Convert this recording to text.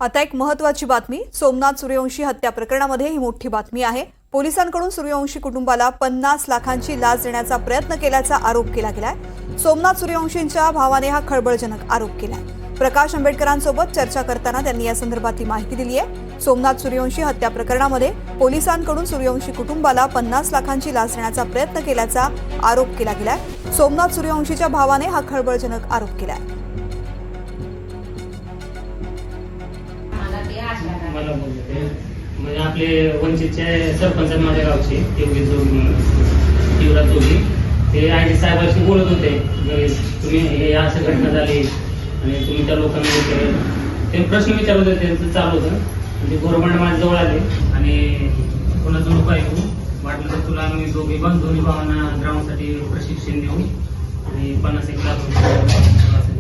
आता एक महत्त्वाची बातमी. सोमनाथ सूर्यवंशी हत्या प्रकरणामध्ये ही मोठी बातमी आहे. पोलिसांकडून सूर्यवंशी कुटुंबाला 50 लाखांची लाच देण्याचा प्रयत्न केल्याचा आरोप केला गेलाय. सोमनाथ सूर्यवंशींच्या भावाने हा खळबळजनक आरोप केलाय. प्रकाश आंबेडकरांसोबत चर्चा करताना त्यांनी या संदर्भात ही माहिती दिली आहे. सोमनाथ सूर्यवंशी हत्या प्रकरणामध्ये पोलिसांकडून सूर्यवंशी कुटुंबाला 50 लाखांची लाच देण्याचा प्रयत्न केल्याचा आरोप केला गेलाय. सोमनाथ सूर्यवंशीच्या भावाने हा खळबळजनक आरोप केलाय. मला बोलते म्हणजे आपले वंचितचे सरपंच माझ्या गावचे योगेश जोगी म्हणून युवराज जोगी ते आयडी साहेबांशी बोलत होते. तुम्ही हे असं घटना झाली आणि तुम्ही त्या लोकांना ते प्रश्न विचारत होते. त्यांचं चालू होतं. म्हणजे गव्हर्नमेंट माझ्याजवळ आले आणि कोणाचं नको ऐकू, वाटलं तर तुला आम्ही दोन्ही भावांना ग्राउंडसाठी प्रशिक्षण देऊ आणि 50 लाख रुपये